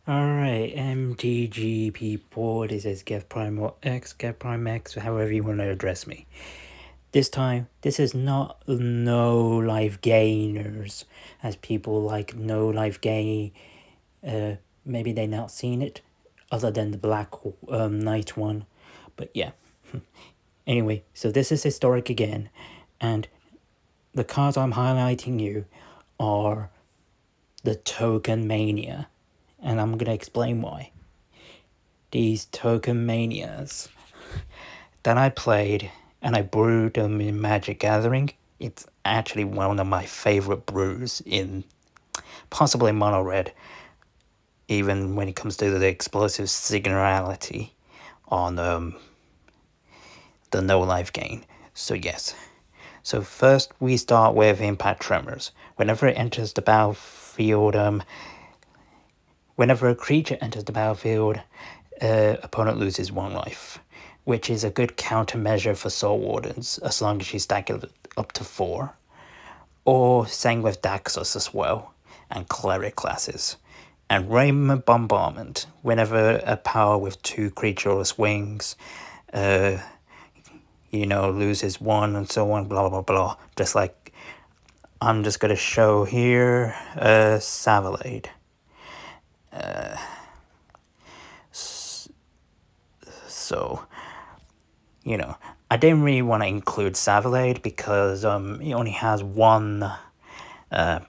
Alright, MTG people, this is Get Prime or X, Get Prime X, however you want to address me. This time, this is not no life gainers, as people like no life gain. Maybe they not seen it, other than the Black Knight one, but yeah. Anyway, so this is historic again, and the cards I'm highlighting you are the Token Mania, and I'm gonna explain why. These Token Manias that I played and I brewed them in Magic Gathering, it's actually one of my favorite brews in possibly mono red, even when it comes to the explosive signality on the no life gain. So yes. So first we start with Impact Tremors. Whenever it enters the battlefield, whenever a creature enters the battlefield, opponent loses 1 life, which is a good countermeasure for Soul Wardens, as long as you stack it up to 4. Or same with Daxos as well, and Cleric classes. And Raiment Bombardment, whenever a power with 2 creature or swings, loses 1 and so on, blah blah blah. Just like I'm just gonna show here, Savalade. So, I didn't really want to include Savalade because it only has 1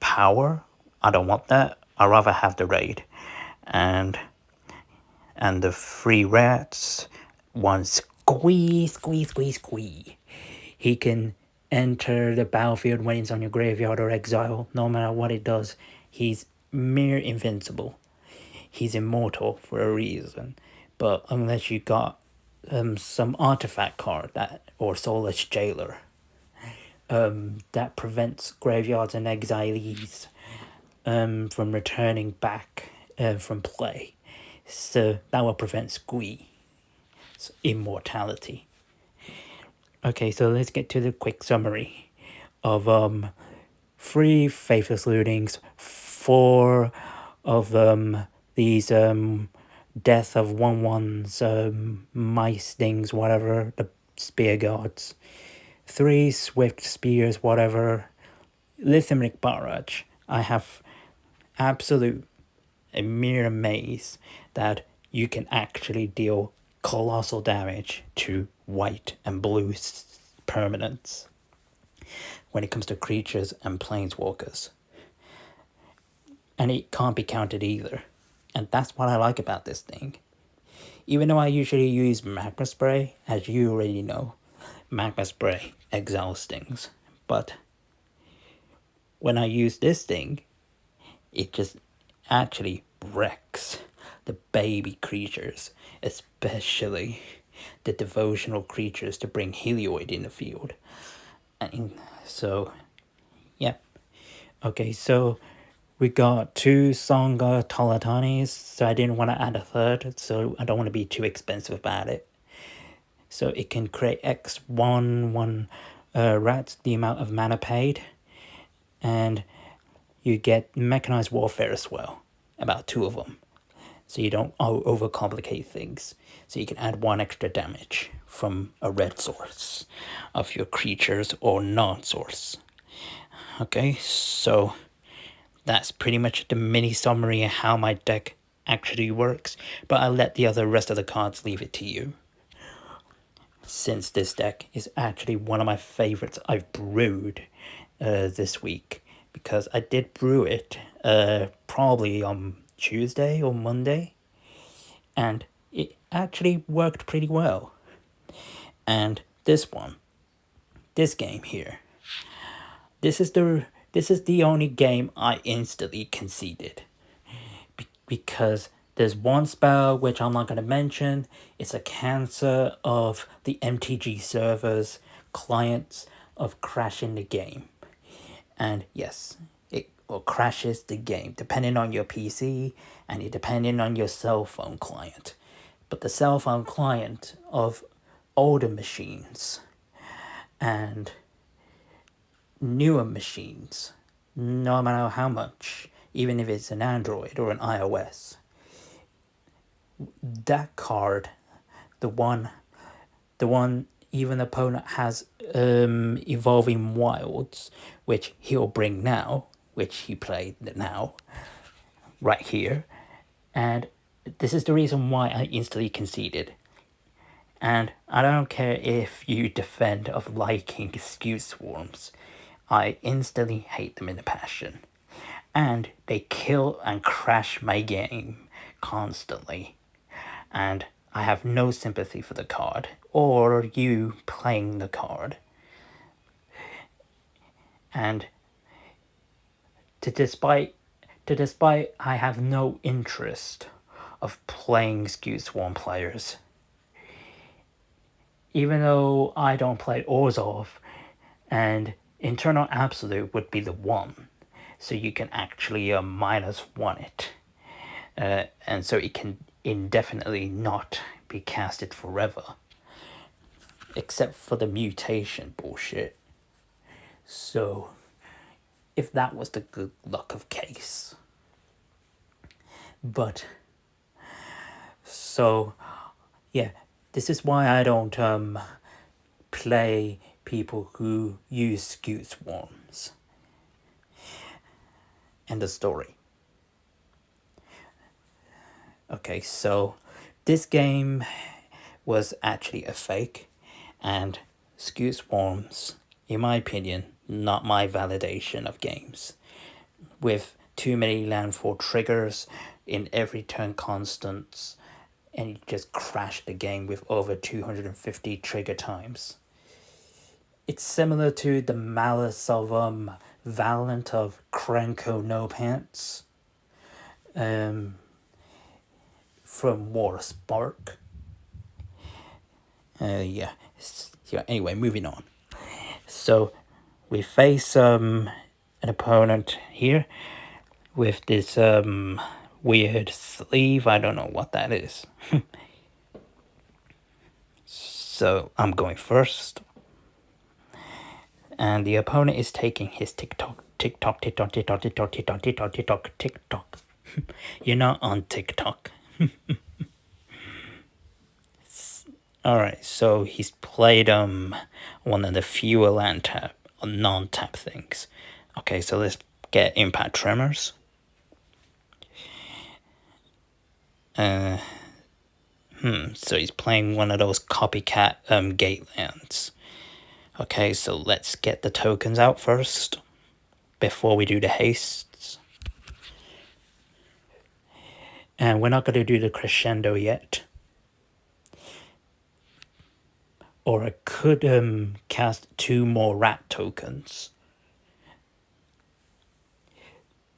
power. I don't want that. I'd rather have the raid. And the 3 rats, 1 squeeze. He can enter the battlefield when it's on your graveyard or exile. No matter what it does, he's mere invincible. He's immortal for a reason. But unless you got some artifact card that or soulless jailer that prevents graveyards and exilees from returning back from play, so that will prevent squeeze immortality. Okay, so let's get to the quick summary of 3 faithless lootings, 4 of these death of 1/1s, mice things, whatever, the spear guards, 3 swift spears, whatever, Lithimic Barrage. I have absolute a mere amaze that you can actually deal colossal damage to white and blue permanents when it comes to creatures and planeswalkers. And it can't be counted either. And that's what I like about this thing. Even though I usually use Magma Spray, as you already know, Magma Spray exiles things. But when I use this thing, it just actually wrecks the baby creatures, especially the devotional creatures to bring Helioid in the field. And so, yeah. Okay, so we got 2 Songa Talatanis, so I didn't want to add a 3rd, so I don't want to be too expensive about it. So it can create X1 rats, the amount of mana paid, and you get Mechanized Warfare as well, about 2 of them. So you don't overcomplicate things. So you can add 1 extra damage from a red source of your creatures or non-source. Okay, so that's pretty much the mini summary of how my deck actually works, but I'll let the rest of the cards leave it to you. Since this deck is actually one of my favorites I've brewed this week, because I did brew it probably on Tuesday or Monday, and it actually worked pretty well. And this game here, this is the only game I instantly conceded, because there's 1 spell which I'm not going to mention. It's a cancer of the MTG servers clients of crashing the game. And yes, it crashes the game depending on your PC and depending on your cell phone client. But the cell phone client of older machines and newer machines, no matter how much, even if it's an Android or an iOS, that card, the one even opponent has evolving wilds, which he'll bring now, which he played now, right here, and this is the reason why I instantly conceded. And I don't care if you defend of liking scute swarms, I instantly hate them in a passion. And they kill and crash my game constantly. And I have no sympathy for the card, or you playing the card. And despite I have no interest of playing scute swarm players. Even though I don't play Orzhov, and internal absolute would be the one, so you can actually -1 it, and so it can indefinitely not be casted forever, except for the mutation bullshit. So if that was the good luck of case. But so yeah, this is why I don't play people who use scute swarms. End of story. Okay, so this game was actually a fake, and scute swarms, in my opinion, not my validation of games. With too many landfall triggers in every turn constants, and you just crash the game with over 250 trigger times. It's similar to the malice of Valent of Krenko No Pants from War Spark. Yeah. Anyway, moving on. So we face an opponent here with this weird sleeve. I don't know what that is. So I'm going first. And the opponent is taking his TikTok. You're not on TikTok. Alright, so he's played one of the fewer land tap, non-tap things. Okay, so let's get Impact Tremors. So he's playing one of those copycat gate lands. Okay, so let's get the tokens out first before we do the hastes. And we're not going to do the crescendo yet. Or I could cast 2 more rat tokens.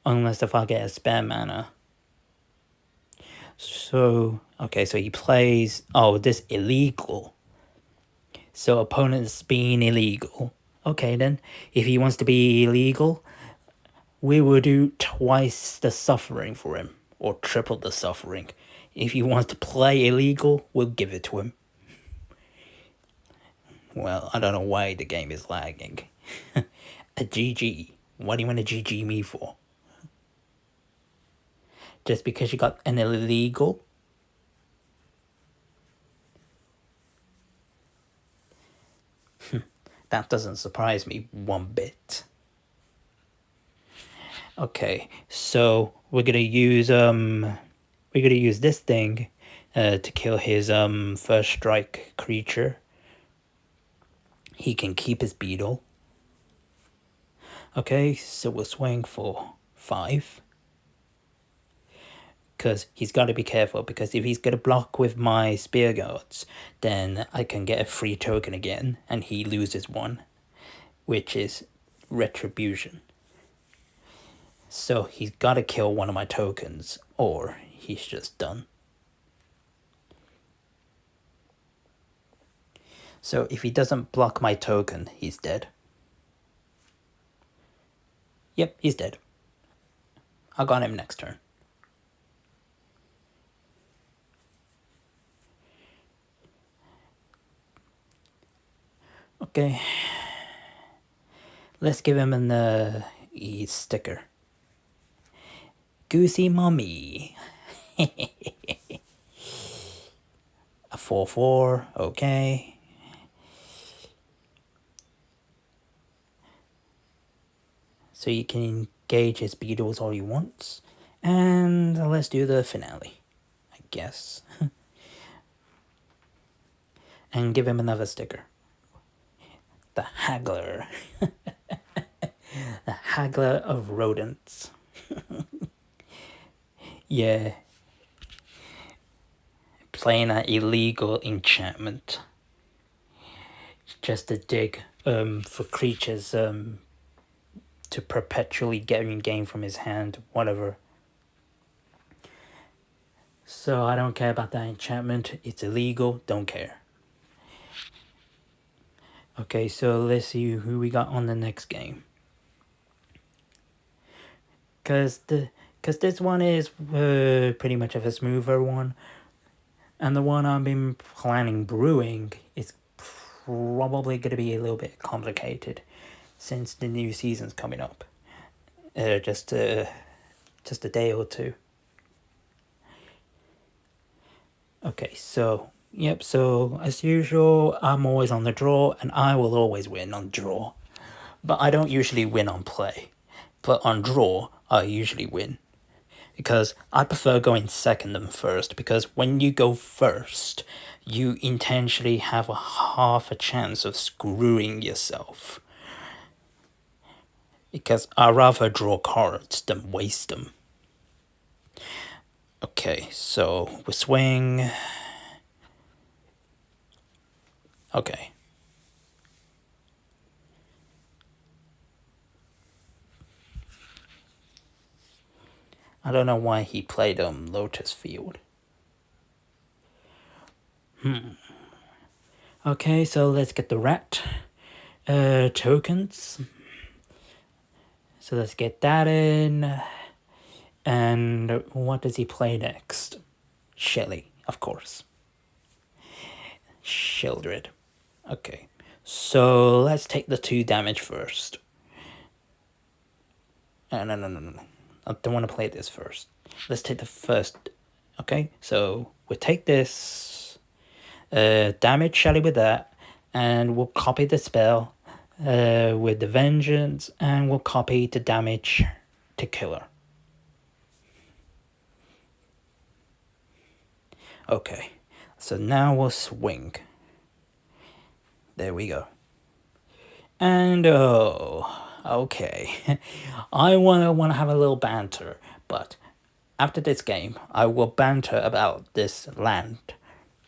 Unless if I get a spam mana. So, okay, so he plays, this illegal. So opponent's being illegal. Okay then, if he wants to be illegal, we will do twice the suffering for him. Or triple the suffering. If he wants to play illegal, we'll give it to him. Well, I don't know why the game is lagging. A GG. What do you want to GG me for? Just because you got an illegal? That doesn't surprise me one bit. Okay, so we're gonna use this thing to kill his first strike creature. He can keep his beetle. Okay, so we'll swing for 5. Because he's got to be careful, because if he's going to block with my spear guards, then I can get a free token again, and he loses 1, which is retribution. So he's got to kill one of my tokens, or he's just done. So if he doesn't block my token, he's dead. Yep, he's dead. I got him next turn. Okay. Let's give him an sticker. Goosey Mommy. 4/4, okay. So you can engage his beetles all you want. And let's do the finale, I guess. And give him another sticker. The Haggler. The Haggler of Rodents. Yeah. Playing an illegal enchantment. Just to dig for creatures to perpetually getting game from his hand, whatever. So I don't care about that enchantment. It's illegal. Don't care. Okay, so let's see who we got on the next game. Cause this one is pretty much of a smoother one, and the one I've been planning brewing is probably gonna be a little bit complicated, since the new season's coming up. Just a day or two. Okay, so yep. So as usual, I'm always on the draw, and I will always win on draw. But I don't usually win on play. But on draw, I usually win. Because I prefer going second than first, because when you go first, you intentionally have a half a chance of screwing yourself. Because I rather draw cards than waste them. Okay, so we swing. Okay. I don't know why he played Lotus Field. Okay, so let's get the rat tokens. So let's get that in. And what does he play next? Shelly, of course. Shieldred. Okay, so let's take the 2 damage first. No. I don't want to play this first. Let's take the first. Okay, so we'll take this. Damage Shelly with that. And we'll copy the spell with the Vengeance. And we'll copy the damage to Killer. Okay, so now we'll swing. There we go. And okay. I wanna have a little banter, but after this game, I will banter about this land,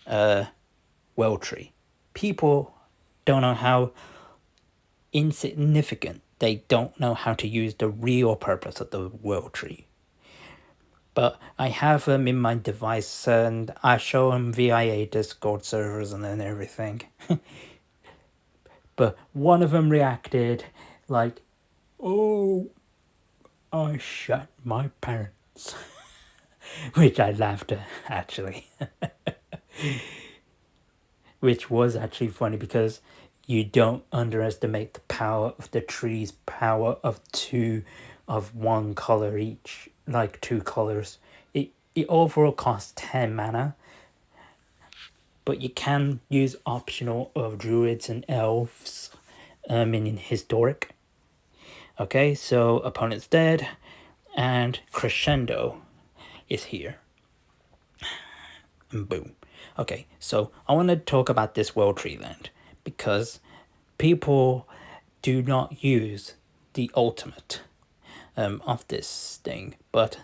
well tree. People don't know how insignificant. They don't know how to use the real purpose of the world tree. But I have them in my device, and I show them VIA Discord servers and then everything. But one of them reacted like, "Oh, I shot my parents," which I laughed at, actually. Which was actually funny, because you don't underestimate the power of the tree's power of 2 of 1 color each, like 2 colors. It overall costs 10 mana, but you can use optional of druids and elves in historic. Okay, so opponent's dead, and crescendo is here. And boom. Okay, so I want to talk about this world tree land, because people do not use the ultimate of this thing, but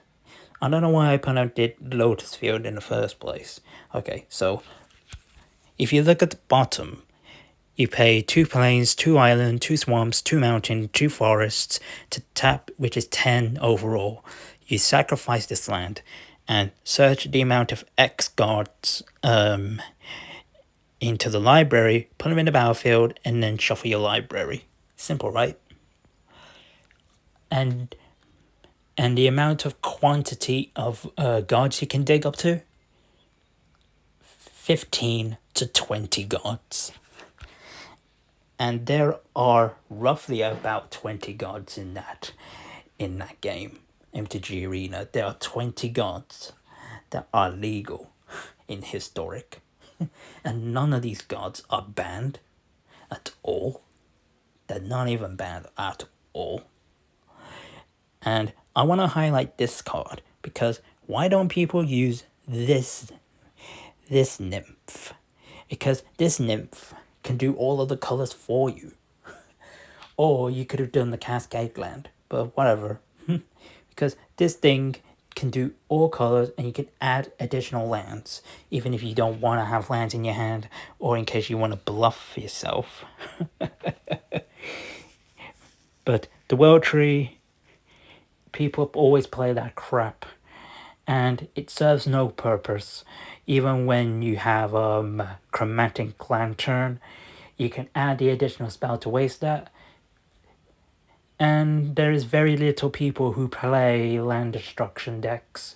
I don't know why opponent did Lotus Field in the first place. Okay, so if you look at the bottom, you pay 2 plains, 2 island, 2 swamps, 2 mountain, 2 forests to tap, which is 10 overall. You sacrifice this land and search the amount of X guards into the library, put them in the battlefield, and then shuffle your library. Simple, right? And the amount of quantity of guards you can dig up to? 15 to 20 guards. And there are roughly about 20 gods in that game, MTG Arena. There are 20 gods that are legal in historic. And none of these cards are banned at all. They're not even banned at all. And I want to highlight this card because why don't people use this nymph? Because this nymph can do all of the colors for you. Or you could have done the Cascade Land, but whatever. Because this thing can do all colors and you can add additional lands, even if you don't want to have lands in your hand or in case you want to bluff yourself. But the World Tree, people always play that crap and it serves no purpose. Even when you have Chromatic Lantern, you can add the additional spell to waste that. And there is very little people who play land destruction decks,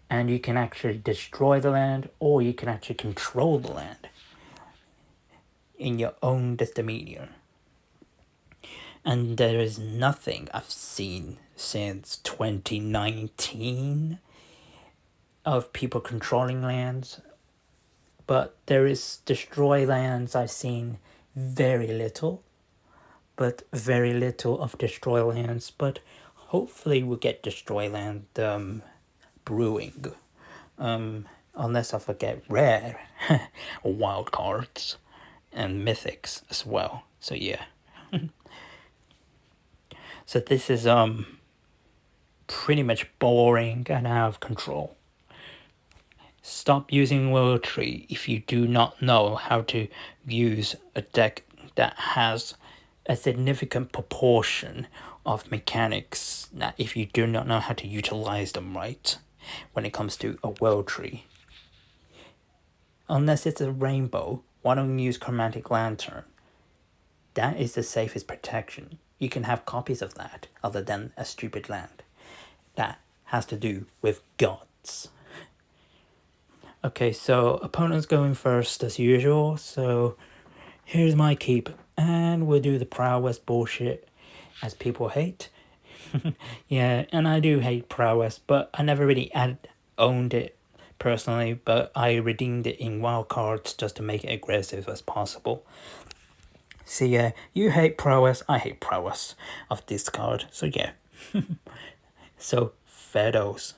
and you can actually destroy the land or you can actually control the land in your own dominion. And there is nothing I've seen since 2019 of people controlling lands, but there is destroy lands. I've seen very little, but very little of destroy lands. But hopefully we'll get destroy land brewing, unless I forget rare wild cards and mythics as well. So yeah. So this is pretty much boring and out of control. Stop using World Tree if you do not know how to use a deck that has a significant proportion of mechanics, that if you do not know how to utilize them right when it comes to a World Tree. Unless it's a rainbow, why don't you use Chromatic Lantern? That is the safest protection. You can have copies of that other than a stupid land. That has to do with gods. Okay, so opponent's going first as usual, so here's my keep. And we'll do the prowess bullshit, as people hate. Yeah, and I do hate prowess, but I never really owned it personally, but I redeemed it in wild cards just to make it aggressive as possible. So yeah, you hate prowess, I hate prowess of this card, so yeah. So, Fedos.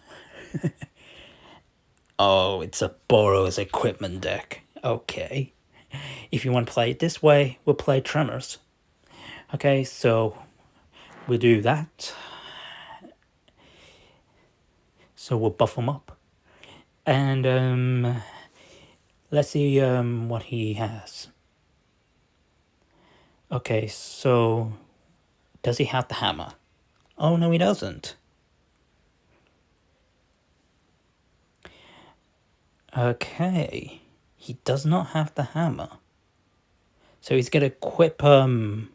Oh, it's a Boros equipment deck. Okay. If you want to play it this way, we'll play Tremors. Okay, so we'll do that. So we'll buff him up. And let's see what he has. Okay, so does he have the hammer? Oh no, he doesn't. Okay, he does not have the hammer. So he's gonna equip the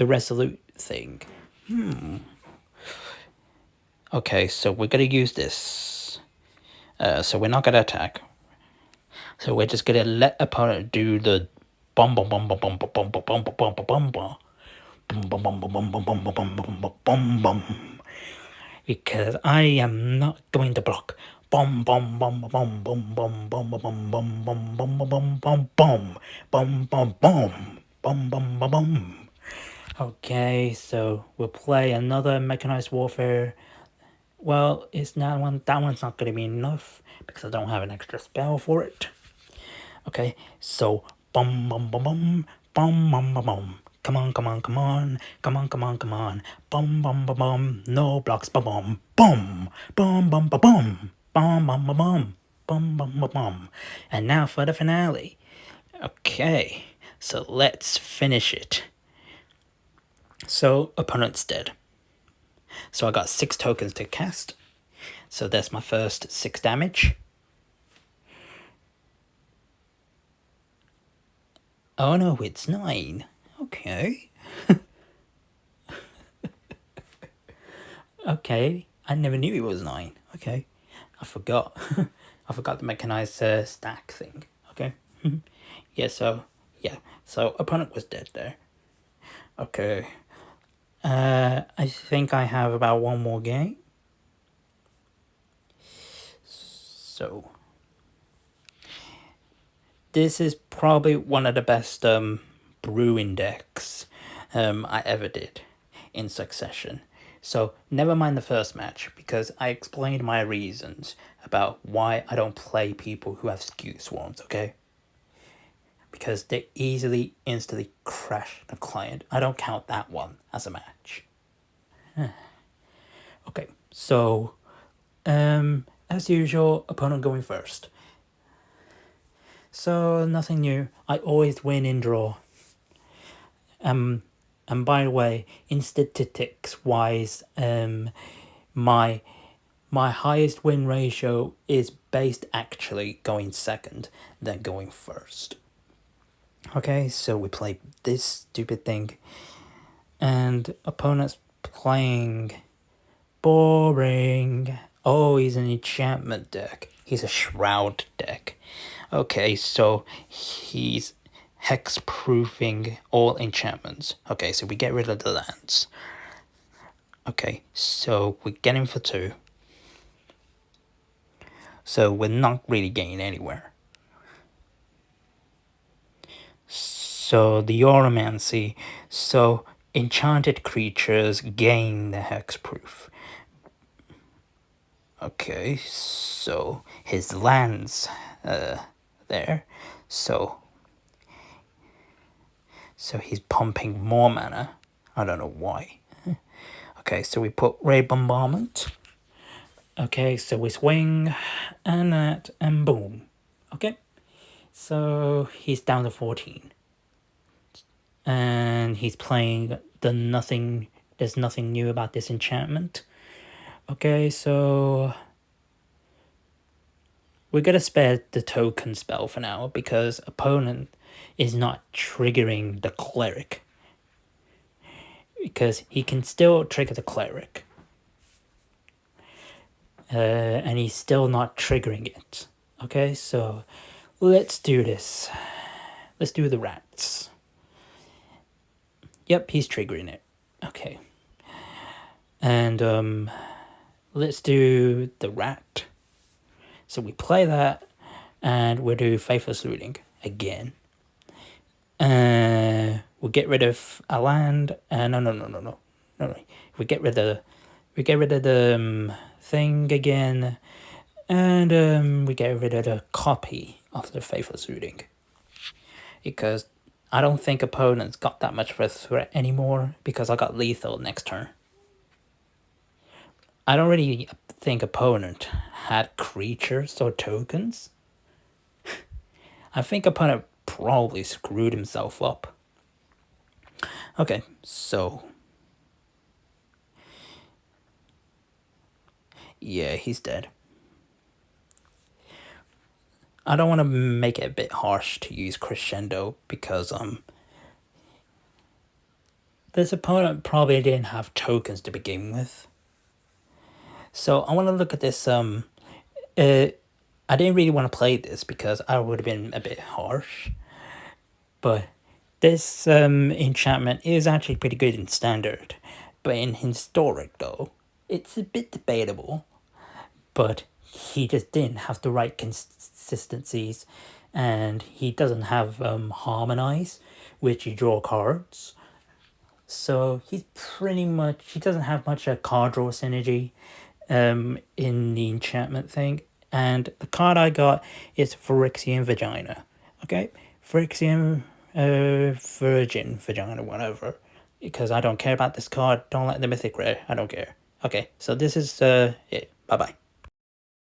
resolute thing. Okay, so we're gonna use this. So we're not gonna attack. So we're just gonna let opponent do the bum bum bum bum bum bum bum bum bum bum bum bum bum, because I am not going to block. Bum bum bum bum bum bum bum bum bum bum bum bum bum bum bum bum bum bum bum bum. Okay, so we'll play another mechanized warfare. Well, it's not one. That one's not going to be enough because I don't have an extra spell for it. Okay, so bum bum bum bum bum bum bum bum. Come on, come on, come on, come on, come on, come on. Bum bum bum bum. No blocks. Bum bum bum bum bum bum bum bum bum bum bum bum bum bum bum. And now for the finale. Okay, so let's finish it. So opponent's dead. So I got 6 tokens to cast. So that's my first 6 damage. Oh no, it's 9. Okay. Okay, I never knew it was 9. Okay, I forgot. I forgot the mechanized stack thing. Okay. Yeah, so opponent was dead there. Okay. I think I have about one more game. So this is probably one of the best brewing decks I ever did in succession. So never mind the first match, because I explained my reasons about why I don't play people who have scute swarms, okay? Because they easily, instantly crash the client. I don't count that one as a match. Okay, so as usual, opponent going first. So nothing new. I always win in draw. And by the way, in statistics wise, my highest win ratio is based actually going second than going first. Okay, so we play this stupid thing, and opponent's playing boring. Oh, he's an enchantment deck. He's a shroud deck. Okay, so he's hex-proofing all enchantments. Okay, so we get rid of the lands. Okay, so we get him for 2. So we're not really getting anywhere. So the Oromancy, so enchanted creatures gain the hexproof. Okay, so his lands there. So he's pumping more mana. I don't know why. Okay, so we put Ray Bombardment. Okay, so we swing and that and boom. Okay, so he's down to 14. And he's playing the nothing. There's nothing new about this enchantment. Okay, so we're gonna spare the token spell for now because opponent is not triggering the cleric. Because he can still trigger the cleric. And he's still not triggering it. Okay, so let's do this. Let's do the rats. Yep, he's triggering it. Okay. And let's do the rat. So we play that, and we'll do Faithless Looting again. We'll get rid of a land. No. We get rid of the thing again, and we get rid of the copy of the Faithless Looting. Because I don't think opponents got that much of a threat anymore, because I got lethal next turn. I don't really think opponent had creatures or tokens. I think opponent probably screwed himself up. Okay, so yeah, he's dead. I don't want to make it a bit harsh to use crescendo because this opponent probably didn't have tokens to begin with. So I want to look at this. I didn't really want to play this because I would have been a bit harsh. But this enchantment is actually pretty good in standard. But in historic though, it's a bit debatable. But he just didn't have the right consistencies. And he doesn't have harmonize, which you draw cards. So he's pretty much, he doesn't have much a card draw synergy in the enchantment thing. And the card I got is Phyrexian Vagina. Okay? Phyrexian Virgin Vagina, whatever. Because I don't care about this card. Don't like the mythic rare. I don't care. Okay, so this is it. Bye-bye.